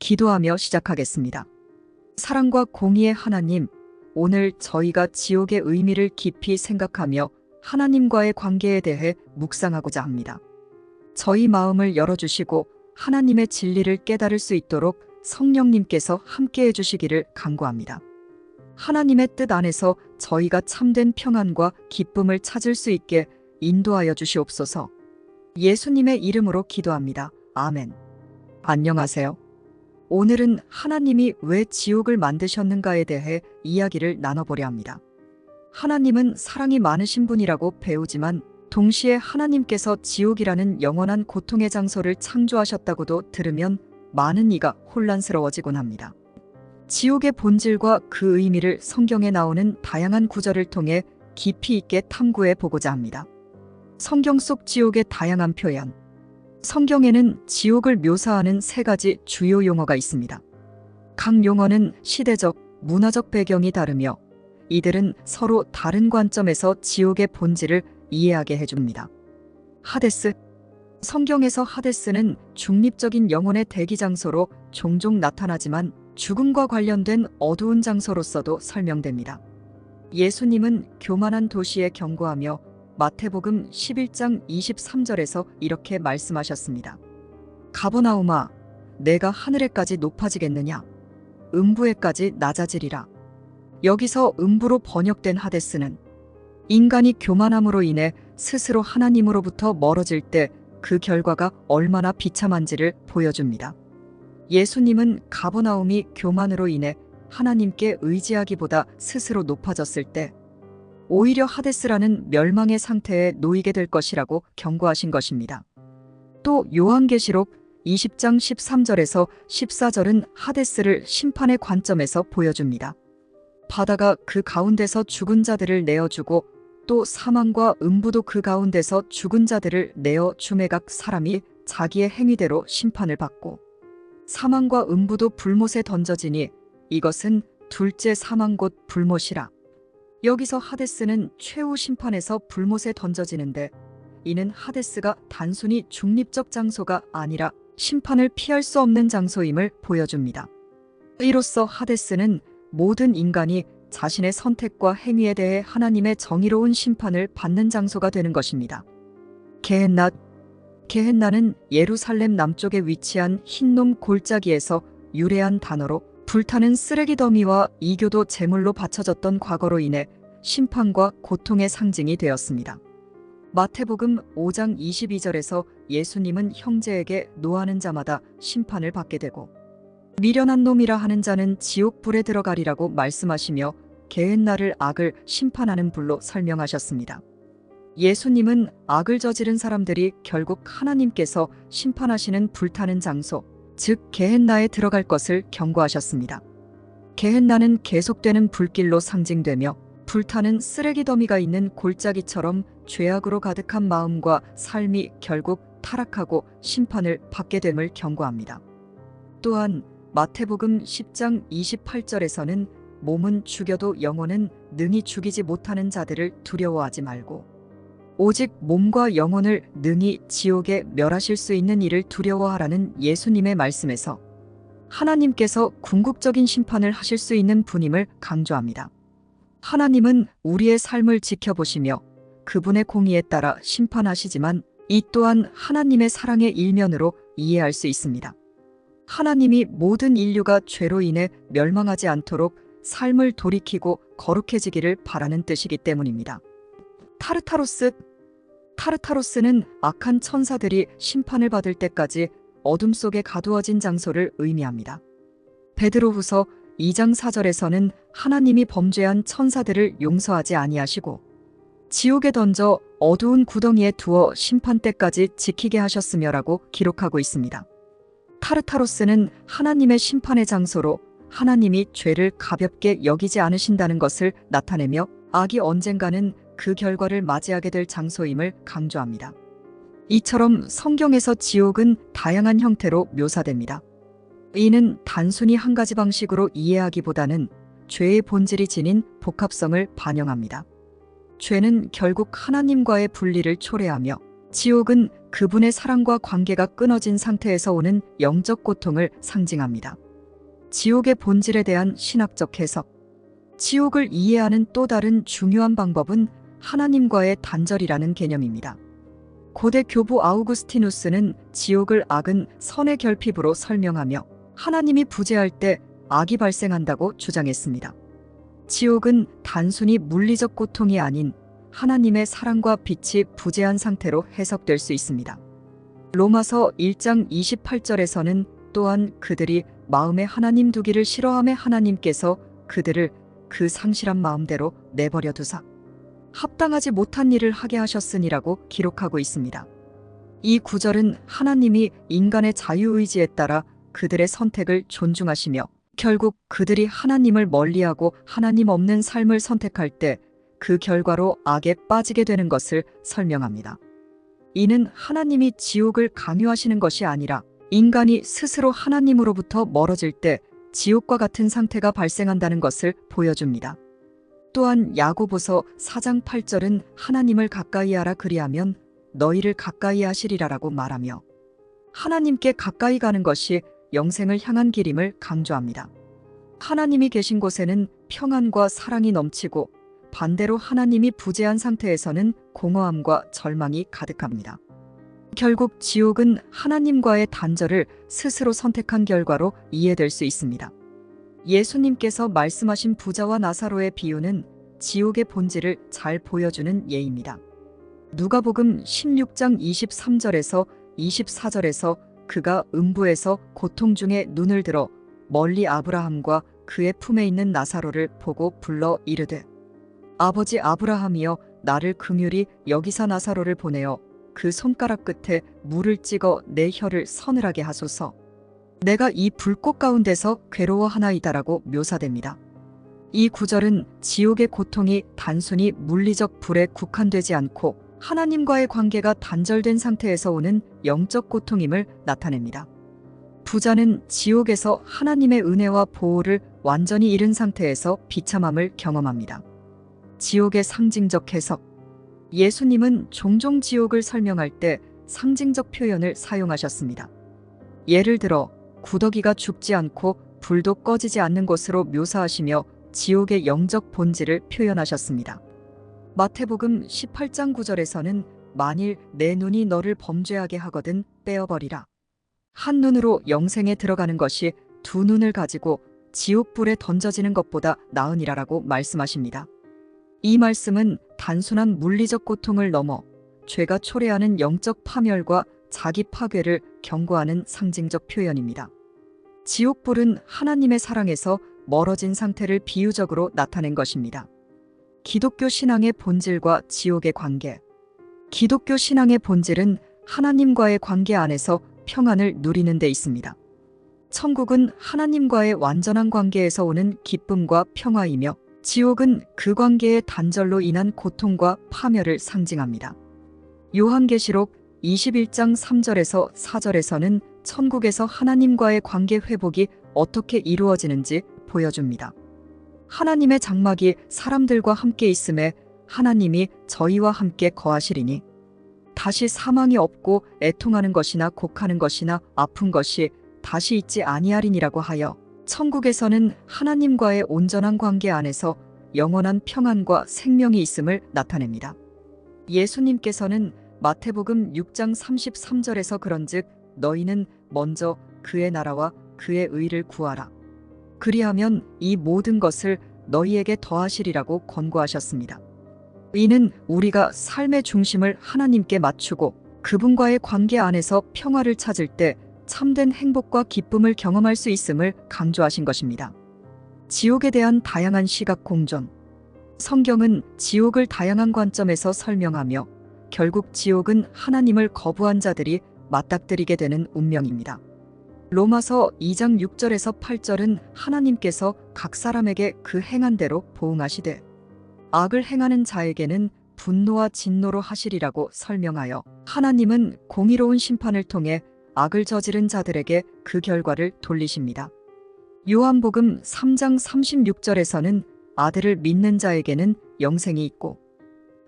기도하며 시작하겠습니다. 사랑과 공의의 하나님, 오늘 저희가 지옥의 의미를 깊이 생각하며 하나님과의 관계에 대해 묵상하고자 합니다. 저희 마음을 열어주시고 하나님의 진리를 깨달을 수 있도록 성령님께서 함께해 주시기를 간구합니다. 하나님의 뜻 안에서 저희가 참된 평안과 기쁨을 찾을 수 있게 인도하여 주시옵소서. 예수님의 이름으로 기도합니다. 아멘. 안녕하세요. 오늘은 하나님이 왜 지옥을 만드셨는가에 대해 이야기를 나눠보려 합니다. 하나님은 사랑이 많으신 분이라고 배우지만 동시에 하나님께서 지옥이라는 영원한 고통의 장소를 창조하셨다고도 들으면 많은 이가 혼란스러워지곤 합니다. 지옥의 본질과 그 의미를 성경에 나오는 다양한 구절을 통해 깊이 있게 탐구해 보고자 합니다. 성경 속 지옥의 다양한 표현. 성경에는 지옥을 묘사하는 세 가지 주요 용어가 있습니다. 각 용어는 시대적, 문화적 배경이 다르며 이들은 서로 다른 관점에서 지옥의 본질을 이해하게 해줍니다. 하데스. 성경에서 하데스는 중립적인 영혼의 대기 장소로 종종 나타나지만 죽음과 관련된 어두운 장소로서도 설명됩니다. 예수님은 교만한 도시에 경고하며 마태복음 11장 23절에서 이렇게 말씀하셨습니다. 가버나움아, 내가 하늘에까지 높아지겠느냐? 음부에까지 낮아지리라. 여기서 음부로 번역된 하데스는 인간이 교만함으로 인해 스스로 하나님으로부터 멀어질 때 그 결과가 얼마나 비참한지를 보여줍니다. 예수님은 가버나움이 교만으로 인해 하나님께 의지하기보다 스스로 높아졌을 때 오히려 하데스라는 멸망의 상태에 놓이게 될 것이라고 경고하신 것입니다. 또 요한계시록 20장 13절에서 14절은 하데스를 심판의 관점에서 보여줍니다. 바다가 그 가운데서 죽은 자들을 내어주고 또 사망과 음부도 그 가운데서 죽은 자들을 내어주매 각 사람이 자기의 행위대로 심판을 받고 사망과 음부도 불못에 던져지니 이것은 둘째 사망 곧 불못이라. 여기서 하데스는 최후 심판에서 불못에 던져지는데 이는 하데스가 단순히 중립적 장소가 아니라 심판을 피할 수 없는 장소임을 보여줍니다. 이로써 하데스는 모든 인간이 자신의 선택과 행위에 대해 하나님의 정의로운 심판을 받는 장소가 되는 것입니다. 게헨나. 게헨나는 예루살렘 남쪽에 위치한 흰놈 골짜기에서 유래한 단어로 불타는 쓰레기 더미와 이교도 제물로 바쳐졌던 과거로 인해 심판과 고통의 상징이 되었습니다. 마태복음 5장 22절에서 예수님은 형제에게 노하는 자마다 심판을 받게 되고 미련한 놈이라 하는 자는 지옥 불에 들어가리라고 말씀하시며 게헨나를 악을 심판하는 불로 설명하셨습니다. 예수님은 악을 저지른 사람들이 결국 하나님께서 심판하시는 불타는 장소, 즉 게헨나에 들어갈 것을 경고하셨습니다. 게헨나는 계속되는 불길로 상징되며 불타는 쓰레기 더미가 있는 골짜기처럼 죄악으로 가득한 마음과 삶이 결국 타락하고 심판을 받게 됨을 경고합니다. 또한 마태복음 10장 28절에서는 몸은 죽여도 영혼은 능히 죽이지 못하는 자들을 두려워하지 말고 오직 몸과 영혼을 능히 지옥에 멸하실 수 있는 이를 두려워하라는 예수님의 말씀에서 하나님께서 궁극적인 심판을 하실 수 있는 분임을 강조합니다. 하나님은 우리의 삶을 지켜보시며 그분의 공의에 따라 심판하시지만 이 또한 하나님의 사랑의 일면으로 이해할 수 있습니다. 하나님이 모든 인류가 죄로 인해 멸망하지 않도록 삶을 돌이키고 거룩해지기를 바라는 뜻이기 때문입니다. 타르타로스. 타르타로스는 악한 천사들이 심판을 받을 때까지 어둠 속에 가두어진 장소를 의미합니다. 베드로후서 2장 4절에서는 하나님이 범죄한 천사들을 용서하지 아니하시고 지옥에 던져 어두운 구덩이에 두어 심판 때까지 지키게 하셨으며라고 기록하고 있습니다. 타르타로스는 하나님의 심판의 장소로 하나님이 죄를 가볍게 여기지 않으신다는 것을 나타내며 악이 언젠가는 그 결과를 맞이하게 될 장소임을 강조합니다. 이처럼 성경에서 지옥은 다양한 형태로 묘사됩니다. 이는 단순히 한 가지 방식으로 이해하기보다는 죄의 본질이 지닌 복합성을 반영합니다. 죄는 결국 하나님과의 분리를 초래하며 지옥은 그분의 사랑과 관계가 끊어진 상태에서 오는 영적 고통을 상징합니다. 지옥의 본질에 대한 신학적 해석. 지옥을 이해하는 또 다른 중요한 방법은 하나님과의 단절이라는 개념입니다. 고대 교부 아우구스티누스는 지옥을 악은 선의 결핍으로 설명하며 하나님이 부재할 때 악이 발생한다고 주장했습니다. 지옥은 단순히 물리적 고통이 아닌 하나님의 사랑과 빛이 부재한 상태로 해석될 수 있습니다. 로마서 1장 28절에서는 또한 그들이 마음에 하나님 두기를 싫어하며 하나님께서 그들을 그 상실한 마음대로 내버려 두사 합당하지 못한 일을 하게 하셨으니라고 기록하고 있습니다. 이 구절은 하나님이 인간의 자유의지에 따라 그들의 선택을 존중하시며 결국 그들이 하나님을 멀리하고 하나님 없는 삶을 선택할 때 그 결과로 악에 빠지게 되는 것을 설명합니다. 이는 하나님이 지옥을 강요하시는 것이 아니라 인간이 스스로 하나님으로부터 멀어질 때 지옥과 같은 상태가 발생한다는 것을 보여줍니다. 또한 야고보서 4장 8절은 하나님을 가까이 하라 그리하면 너희를 가까이 하시리라라고 말하며 하나님께 가까이 가는 것이 영생을 향한 길임을 강조합니다. 하나님이 계신 곳에는 평안과 사랑이 넘치고 반대로 하나님이 부재한 상태에서는 공허함과 절망이 가득합니다. 결국 지옥은 하나님과의 단절을 스스로 선택한 결과로 이해될 수 있습니다. 예수님께서 말씀하신 부자와 나사로의 비유는 지옥의 본질을 잘 보여주는 예입니다. 누가복음 16장 23절에서 24절에서 그가 음부에서 고통 중에 눈을 들어 멀리 아브라함과 그의 품에 있는 나사로를 보고 불러 이르되 아버지 아브라함이여 나를 긍휼히 여기사 나사로를 보내어 그 손가락 끝에 물을 찍어 내 혀를 서늘하게 하소서. 내가 이 불꽃 가운데서 괴로워하나이다라고 묘사됩니다. 이 구절은 지옥의 고통이 단순히 물리적 불에 국한되지 않고 하나님과의 관계가 단절된 상태에서 오는 영적 고통임을 나타냅니다. 부자는 지옥에서 하나님의 은혜와 보호를 완전히 잃은 상태에서 비참함을 경험합니다. 지옥의 상징적 해석. 예수님은 종종 지옥을 설명할 때 상징적 표현을 사용하셨습니다. 예를 들어 구더기가 죽지 않고 불도 꺼지지 않는 곳으로 묘사하시며 지옥의 영적 본질을 표현하셨습니다. 마태복음 18장 9절에서는 만일 내 눈이 너를 범죄하게 하거든 빼어버리라. 한 눈으로 영생에 들어가는 것이 두 눈을 가지고 지옥불에 던져지는 것보다 나으니라라고 말씀하십니다. 이 말씀은 단순한 물리적 고통을 넘어 죄가 초래하는 영적 파멸과 자기 파괴를 경고하는 상징적 표현입니다. 지옥불은 하나님의 사랑에서 멀어진 상태를 비유적으로 나타낸 것입니다. 기독교 신앙의 본질과 지옥의 관계. 기독교 신앙의 본질은 하나님과의 관계 안에서 평안을 누리는 데 있습니다. 천국은 하나님과의 완전한 관계에서 오는 기쁨과 평화이며 지옥은 그 관계의 단절로 인한 고통과 파멸을 상징합니다. 요한계시록 21장 3절에서 4절에서는 천국에서 하나님과의 관계 회복이 어떻게 이루어지는지 보여줍니다. 하나님의 장막이 사람들과 함께 있음에 하나님이 저희와 함께 거하시리니 다시 사망이 없고 애통하는 것이나 곡하는 것이나 아픈 것이 다시 있지 아니하리니라고 하여 천국에서는 하나님과의 온전한 관계 안에서 영원한 평안과 생명이 있음을 나타냅니다. 예수님께서는 마태복음 6장 33절에서 그런즉 너희는 먼저 그의 나라와 그의 의를 구하라. 그리하면 이 모든 것을 너희에게 더하시리라고 권고하셨습니다. 이는 우리가 삶의 중심을 하나님께 맞추고 그분과의 관계 안에서 평화를 찾을 때 참된 행복과 기쁨을 경험할 수 있음을 강조하신 것입니다. 지옥에 대한 다양한 시각 공존. 성경은 지옥을 다양한 관점에서 설명하며 결국 지옥은 하나님을 거부한 자들이 맞닥뜨리게 되는 운명입니다. 로마서 2장 6절에서 8절은 하나님께서 각 사람에게 그 행한 대로 보응하시되 악을 행하는 자에게는 분노와 진노로 하시리라고 설명하여 하나님은 공의로운 심판을 통해 악을 저지른 자들에게 그 결과를 돌리십니다. 요한복음 3장 36절에서는 아들을 믿는 자에게는 영생이 있고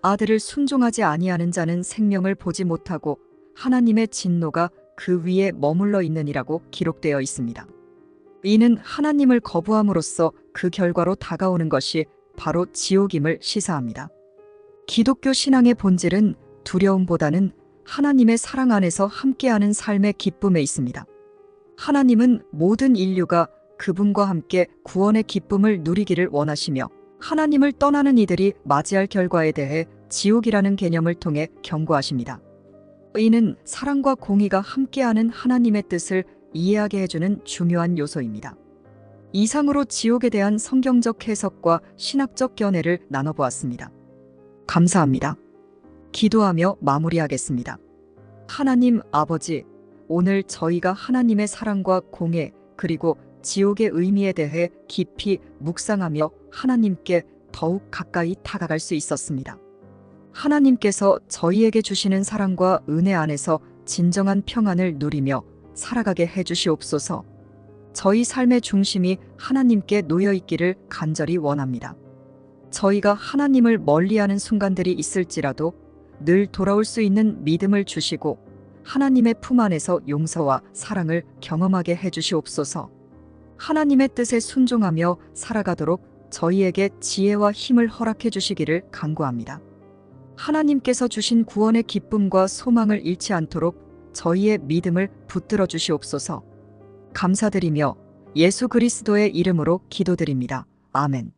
아들을 순종하지 아니하는 자는 생명을 보지 못하고 하나님의 진노가 그 위에 머물러 있느니라고 기록되어 있습니다. 이는 하나님을 거부함으로써 그 결과로 다가오는 것이 바로 지옥임을 시사합니다. 기독교 신앙의 본질은 두려움보다는 하나님의 사랑 안에서 함께하는 삶의 기쁨에 있습니다. 하나님은 모든 인류가 그분과 함께 구원의 기쁨을 누리기를 원하시며 하나님을 떠나는 이들이 맞이할 결과에 대해 지옥이라는 개념을 통해 경고하십니다. 이는 사랑과 공의가 함께하는 하나님의 뜻을 이해하게 해주는 중요한 요소입니다. 이상으로 지옥에 대한 성경적 해석과 신학적 견해를 나눠보았습니다. 감사합니다. 기도하며 마무리하겠습니다. 하나님 아버지, 오늘 저희가 하나님의 사랑과 공의 그리고 지옥의 의미에 대해 깊이 묵상하며 하나님께 더욱 가까이 다가갈 수 있었습니다. 하나님께서 저희에게 주시는 사랑과 은혜 안에서 진정한 평안을 누리며 살아가게 해주시옵소서. 저희 삶의 중심이 하나님께 놓여 있기를 간절히 원합니다. 저희가 하나님을 멀리하는 순간들이 있을지라도 늘 돌아올 수 있는 믿음을 주시고 하나님의 품 안에서 용서와 사랑을 경험하게 해주시옵소서. 하나님의 뜻에 순종하며 살아가도록 저희에게 지혜와 힘을 허락해 주시기를 간구합니다. 하나님께서 주신 구원의 기쁨과 소망을 잃지 않도록 저희의 믿음을 붙들어 주시옵소서. 감사드리며 예수 그리스도의 이름으로 기도드립니다. 아멘.